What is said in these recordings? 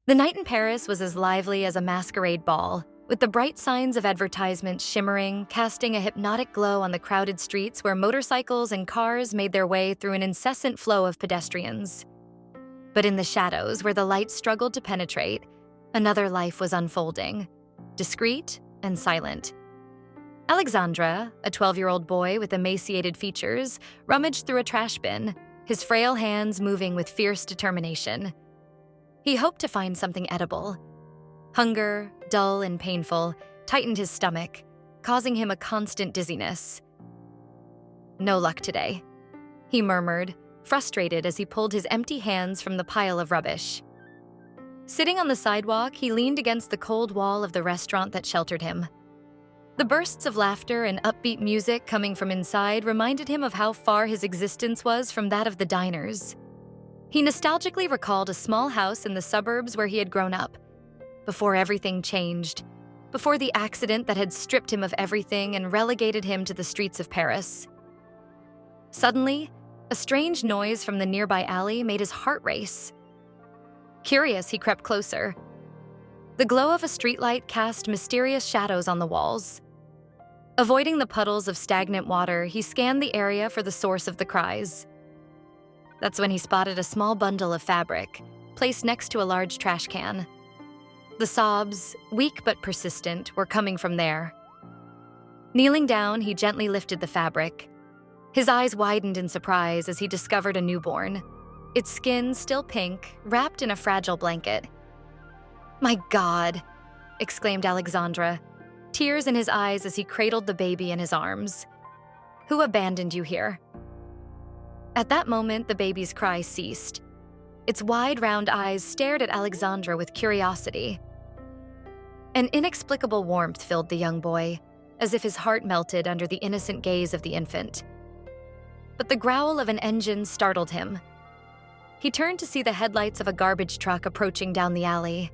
The night in Paris was as lively as a masquerade ball, with the bright signs of advertisements shimmering, casting a hypnotic glow on the crowded streets where motorcycles and cars made their way through an incessant flow of pedestrians. But in the shadows, where the light struggled to penetrate, another life was unfolding, discreet and silent. Alexandre, a 12-year-old boy with emaciated features, rummaged through a trash bin, his frail hands moving with fierce determination. He hoped to find something edible. Hunger, dull and painful, tightened his stomach, causing him a constant dizziness. "No luck today," he murmured, frustrated as he pulled his empty hands from the pile of rubbish. Sitting on the sidewalk, he leaned against the cold wall of the restaurant that sheltered him. The bursts of laughter and upbeat music coming from inside reminded him of how far his existence was from that of the diners. He nostalgically recalled a small house in the suburbs where he had grown up, before everything changed, before the accident that had stripped him of everything and relegated him to the streets of Paris. Suddenly, a strange noise from the nearby alley made his heart race. Curious, he crept closer. The glow of a streetlight cast mysterious shadows on the walls. Avoiding the puddles of stagnant water, he scanned the area for the source of the cries. That's when he spotted a small bundle of fabric, placed next to a large trash can. The sobs, weak but persistent, were coming from there. Kneeling down, he gently lifted the fabric. His eyes widened in surprise as he discovered a newborn, its skin still pink, wrapped in a fragile blanket. "My God!" exclaimed Alexandre, tears in his eyes as he cradled the baby in his arms. "Who abandoned you here?" At that moment, the baby's cry ceased. Its wide, round eyes stared at Alexandre with curiosity. An inexplicable warmth filled the young boy, as if his heart melted under the innocent gaze of the infant. But the growl of an engine startled him. He turned to see the headlights of a garbage truck approaching down the alley.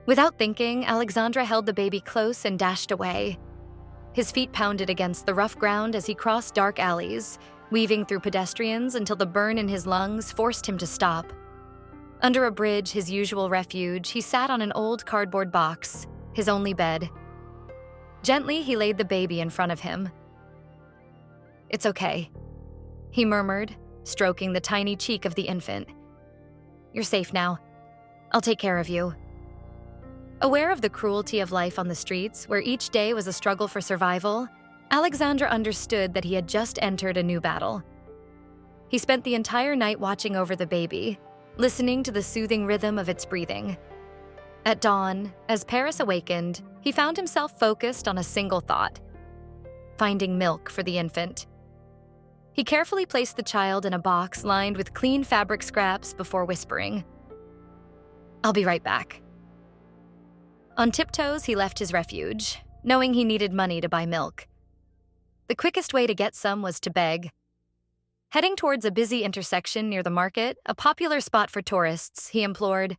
Without thinking, Alexandre held the baby close and dashed away. His feet pounded against the rough ground as he crossed dark alleys, weaving through pedestrians until the burn in his lungs forced him to stop. Under a bridge, his usual refuge, he sat on an old cardboard box, his only bed. Gently, he laid the baby in front of him. "It's okay," he murmured, stroking the tiny cheek of the infant. "You're safe now. I'll take care of you." Aware of the cruelty of life on the streets, where each day was a struggle for survival, Alexandre understood that he had just entered a new battle. He spent the entire night watching over the baby, listening to the soothing rhythm of its breathing. At dawn, as Paris awakened, he found himself focused on a single thought: finding milk for the infant. He carefully placed the child in a box lined with clean fabric scraps before whispering, "I'll be right back." On tiptoes, he left his refuge, knowing he needed money to buy milk. The quickest way to get some was to beg. Heading towards a busy intersection near the market, a popular spot for tourists, he implored,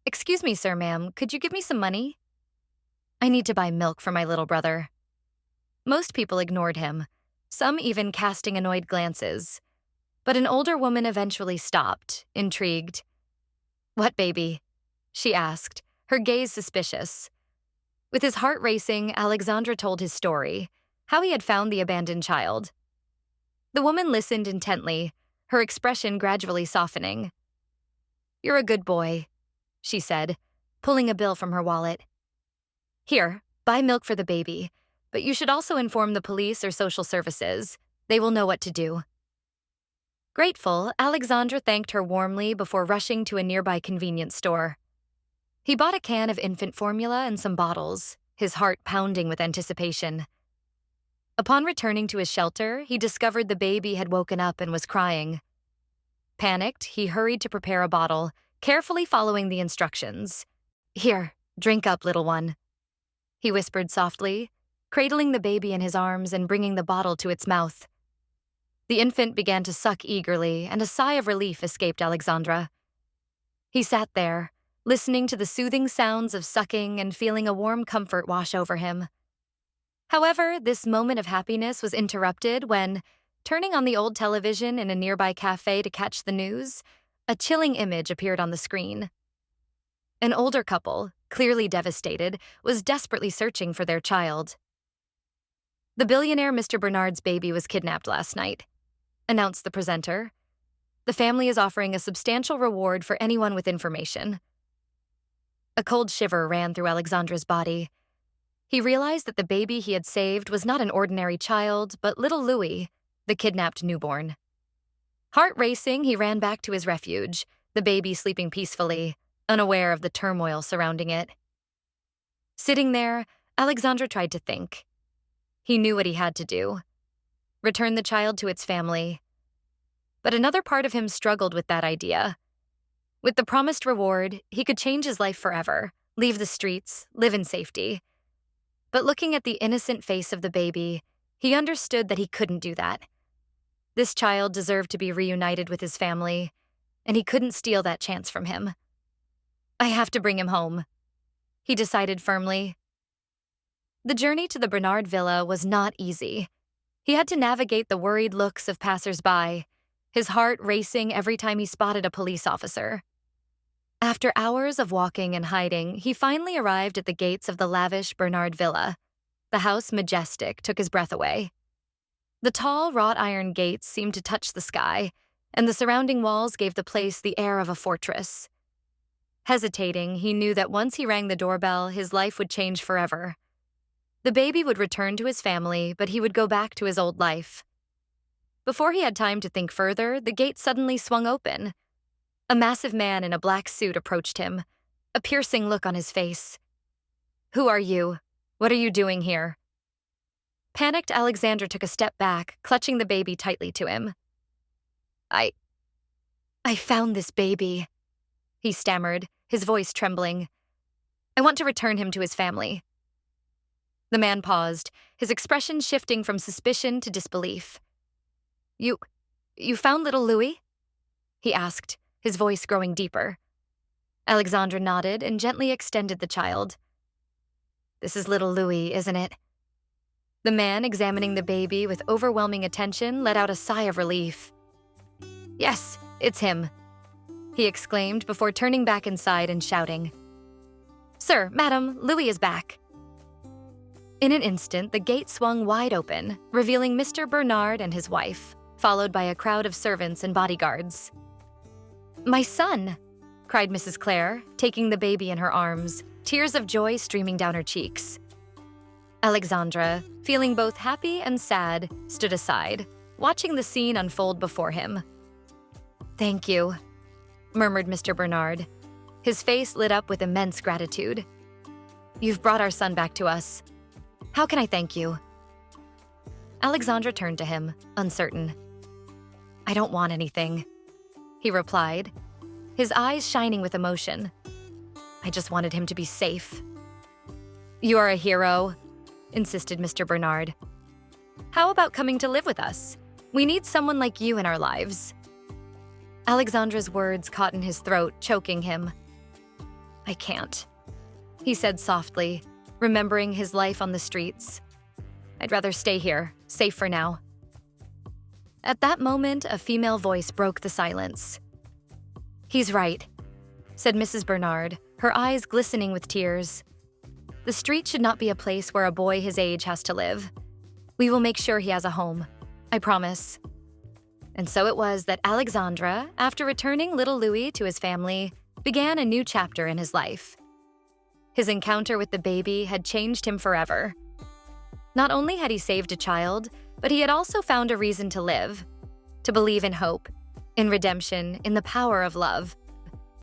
"Excuse me, sir, ma'am, could you give me some money? I need to buy milk for my little brother." Most people ignored him, some even casting annoyed glances. But an older woman eventually stopped, intrigued. "What baby?" she asked, her gaze suspicious. With his heart racing, Alexandre told his story, how he had found the abandoned child. The woman listened intently, her expression gradually softening. "You're a good boy," she said, pulling a bill from her wallet. "Here, buy milk for the baby, but you should also inform the police or social services. They will know what to do." Grateful, Alexandre thanked her warmly before rushing to a nearby convenience store. He bought a can of infant formula and some bottles, his heart pounding with anticipation. Upon returning to his shelter, he discovered the baby had woken up and was crying. Panicked, he hurried to prepare a bottle, carefully following the instructions. "Here, drink up, little one," he whispered softly, cradling the baby in his arms and bringing the bottle to its mouth. The infant began to suck eagerly, and a sigh of relief escaped Alexandre. He sat there, listening to the soothing sounds of sucking and feeling a warm comfort wash over him. However, this moment of happiness was interrupted when, turning on the old television in a nearby cafe to catch the news, a chilling image appeared on the screen. An older couple, clearly devastated, was desperately searching for their child. "The billionaire Mr. Bernard's baby was kidnapped last night," announced the presenter. "The family is offering a substantial reward for anyone with information." A cold shiver ran through Alexandra's body. He realized that the baby he had saved was not an ordinary child, but little Louis, the kidnapped newborn. Heart racing, he ran back to his refuge, the baby sleeping peacefully, unaware of the turmoil surrounding it. Sitting there, Alexandra tried to think. He knew what he had to do: return the child to its family. But another part of him struggled with that idea. With the promised reward, he could change his life forever, leave the streets, live in safety. But looking at the innocent face of the baby, he understood that he couldn't do that. This child deserved to be reunited with his family, and he couldn't steal that chance from him. "I have to bring him home," he decided firmly. The journey to the Bernard villa was not easy. He had to navigate the worried looks of passers-by, his heart racing every time he spotted a police officer. After hours of walking and hiding, he finally arrived at the gates of the lavish Bernard villa. The house, majestic, took his breath away. The tall, wrought iron gates seemed to touch the sky, and the surrounding walls gave the place the air of a fortress. Hesitating, he knew that once he rang the doorbell, his life would change forever. The baby would return to his family, but he would go back to his old life. Before he had time to think further, the gate suddenly swung open. A massive man in a black suit approached him, a piercing look on his face. "Who are you? What are you doing here?" Panicked, Alexandra took a step back, clutching the baby tightly to him. I found this baby," he stammered, his voice trembling. "I want to return him to his family." The man paused, his expression shifting from suspicion to disbelief. You found little Louis?" he asked, his voice growing deeper. Alexandra nodded and gently extended the child. "This is little Louis, isn't it?" The man, examining the baby with overwhelming attention, let out a sigh of relief. "Yes, it's him," he exclaimed before turning back inside and shouting, "Sir, madam, Louis is back." In an instant, the gate swung wide open, revealing Mr. Bernard and his wife, followed by a crowd of servants and bodyguards. "My son!" cried Mrs. Clare, taking the baby in her arms, tears of joy streaming down her cheeks. Alexandra, feeling both happy and sad, stood aside, watching the scene unfold before him. "Thank you," murmured Mr. Bernard. His face lit up with immense gratitude. "You've brought our son back to us. How can I thank you?" Alexandra turned to him, uncertain. "I don't want anything," he replied, his eyes shining with emotion. "I just wanted him to be safe." "You are a hero," insisted Mr. Bernard. "How about coming to live with us? We need someone like you in our lives." Alexandra's words caught in his throat, choking him. "I can't," he said softly, remembering his life on the streets. "I'd rather stay here, safe for now." At that moment, a female voice broke the silence. "He's right," said Mrs. Bernard, her eyes glistening with tears. "The street should not be a place where a boy his age has to live. We will make sure he has a home. I promise." And so it was that Alexandra, after returning little Louis to his family, began a new chapter in his life. His encounter with the baby had changed him forever. Not only had he saved a child, but he had also found a reason to live, to believe in hope, in redemption, in the power of love.